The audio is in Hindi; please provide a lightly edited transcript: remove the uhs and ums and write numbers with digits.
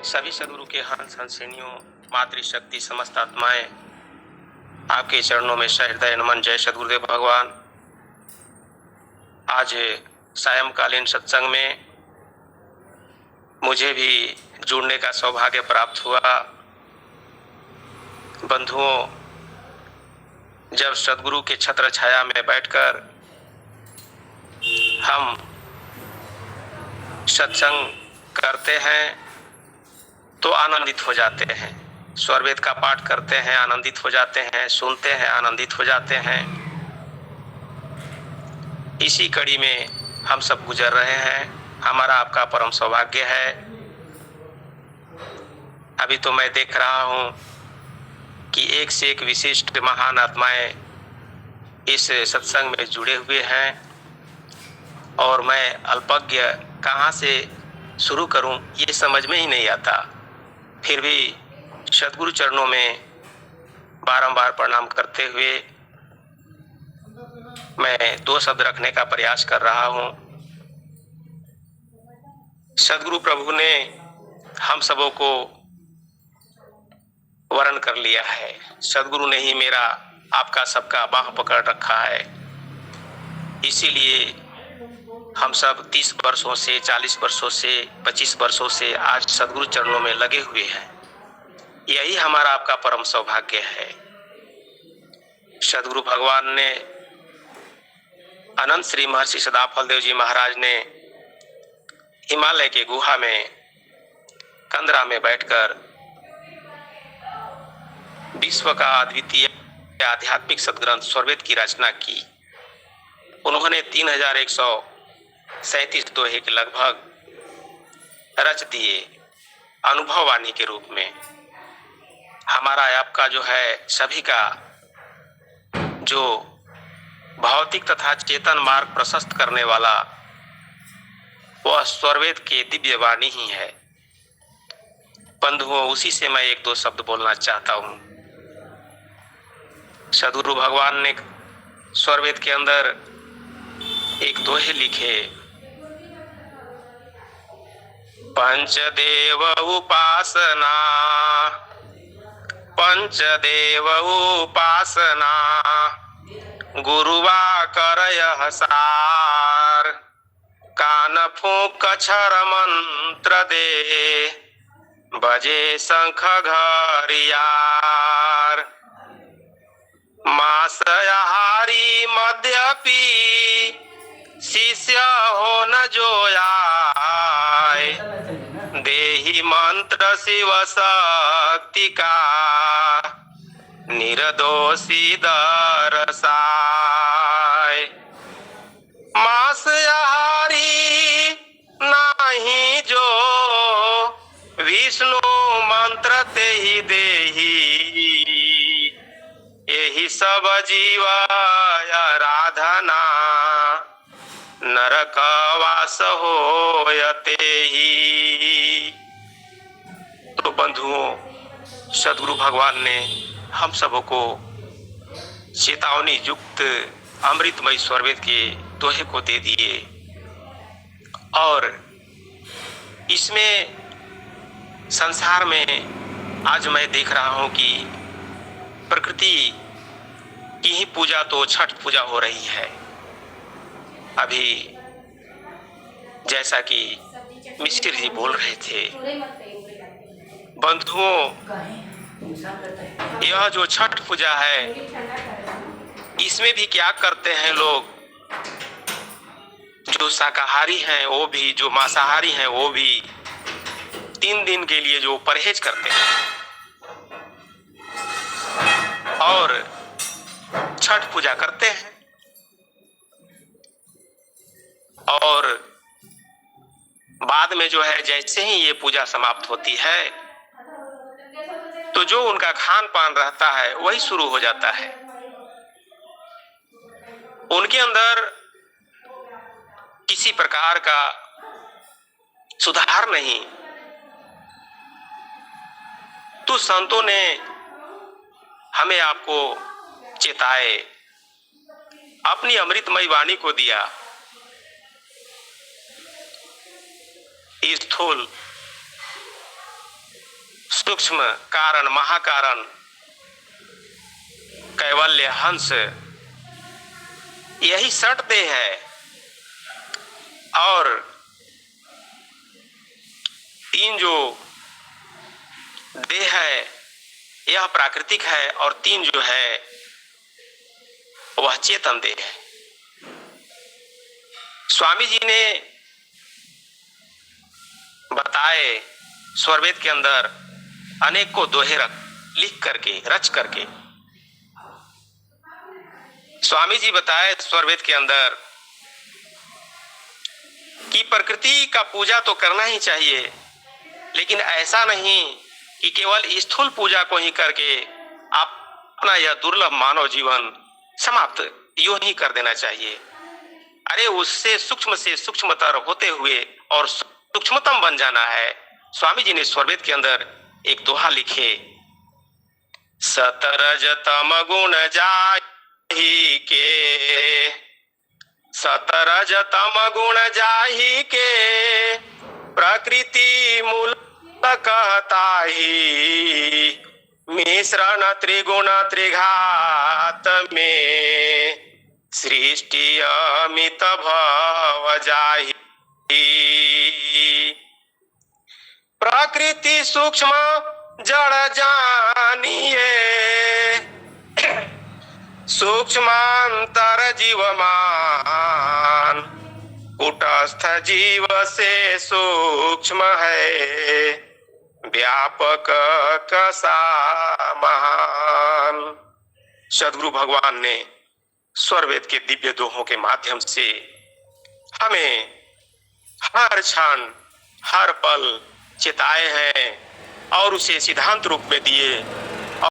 सभी सदगुरु के हंस हंसिनियों, मातृशक्ति समस्त आत्माएं आपके चरणों में सहृदय नमन। जय सदगुरुदेव भगवान। आज सायंकालीन सत्संग में मुझे भी जुड़ने का सौभाग्य प्राप्त हुआ। बंधुओं, जब सदगुरु के छत्र छाया में बैठकर हम सत्संग करते हैं तो आनंदित हो जाते हैं। स्वरवेद का पाठ करते हैं, आनंदित हो जाते हैं, सुनते हैं, आनंदित हो जाते हैं। इसी कड़ी में हम सब गुजर रहे हैं। हमारा आपका परम सौभाग्य है। अभी तो मैं देख रहा हूं कि एक से एक विशिष्ट महान आत्माएं इस सत्संग में जुड़े हुए हैं और मैं अल्पज्ञ कहां से शुरू करूं ये समझ में ही नहीं आता। फिर भी सद्गुरु चरणों में बारंबार प्रणाम करते हुए मैं दो शब्द रखने का प्रयास कर रहा हूं। सद्गुरु प्रभु ने हम सबों को वरण कर लिया है। सद्गुरु ने ही मेरा आपका सबका बाह पकड़ रखा है। इसीलिए हम सब 30 वर्षों से, 40 वर्षों से, 25 वर्षों से आज सद्गुरु चरणों में लगे हुए हैं। यही हमारा आपका परम सौभाग्य है। सद्गुरु भगवान ने, अनंत श्री महर्षि सदाफल देव जी महाराज ने हिमालय के गुहा में कंदरा में बैठकर विश्व का अद्वितीय आध्यात्मिक सदग्रंथ स्वरवेद की रचना की। उन्होंने 3137 दोहे के लगभग रच दिए अनुभववाणी के रूप में। हमारा आपका जो है सभी का जो भौतिक तथा चेतन मार्ग प्रशस्त करने वाला वह स्वरवेद के दिव्य वाणी ही है। बंधुओं, उसी से मैं एक दो शब्द बोलना चाहता हूं। सद्गुरु भगवान ने स्वरवेद के अंदर एक दोहे लिखे। पंचदेव उपासना, पंचदेव उपासना, गुरुवा करय सार, कान फूंक क्षर मंत्र दे, बजे शंख घरियार। मास आहारी मद्यपि शिष्य हो न जो आए, देहि मंत्र शिव शक्ति का, निर्दोषी दरसाय। मास आहारी नाही जो, विष्णु मंत्र ते ही देही, यही सब जीव आराधना, नरक वास होयते ही। तो बंधुओं, सद्गुरु भगवान ने हम सबों को चेतावनी युक्त अमृतमय स्वरवेद के दोहे को दे दिए और इसमें संसार में आज मैं देख रहा हूं कि प्रकृति की ही पूजा तो छठ पूजा हो रही है। अभी जैसा कि मिस्टर जी बोल रहे थे, बंधुओं, यह जो छठ पूजा है इसमें भी क्या करते हैं लोग। जो शाकाहारी हैं वो भी, जो मांसाहारी हैं वो भी 3 दिन के लिए जो परहेज करते हैं और छठ पूजा करते हैं। और बाद में जो है जैसे ही ये पूजा समाप्त होती है तो जो उनका खान पान रहता है वही शुरू हो जाता है। उनके अंदर किसी प्रकार का सुधार नहीं। तो संतों ने हमें आपको चेताए, अपनी अमृतमय वाणी को दिया। स्थूल सूक्ष्म कारण महाकारण कैवल्य हंस यही सट देह है। और तीन जो देह है यह प्राकृतिक है और तीन जो है वह चेतन देह है। स्वामी जी ने बताए स्वरवेद के अंदर अनेक को दोहे लिख करके रच करके। स्वामी जी बताए स्वरवेद के अंदर कि प्रकृति का पूजा तो करना ही चाहिए, लेकिन ऐसा नहीं कि केवल स्थूल पूजा को ही करके आप अपना यह दुर्लभ मानव जीवन समाप्त यूं ही कर देना चाहिए। अरे उससे सूक्ष्म से सूक्ष्मतर होते हुए और सूक्ष्मतम बन जाना है। स्वामी जी ने स्वरवेद के अंदर एक दोहा लिखे, सतरजतम गुण जाहि के, सतरजतम गुण जाहि के, प्रकृति मूल कहताहि, मिश्रण त्रिगुण त्रिघात में, सृष्टि अमित भव जाहि। प्रकृति सूक्ष्म जड़ जानिए, सूक्ष्मांतर जीवमान, कुटस्थ जीव से सूक्ष्म है, व्यापक कसा महान। सद्गुरु भगवान ने स्वरवेद के दिव्य दोहों के माध्यम से हमें हर क्षण हर पल चेताए हैं और उसे सिद्धांत रूप में दिए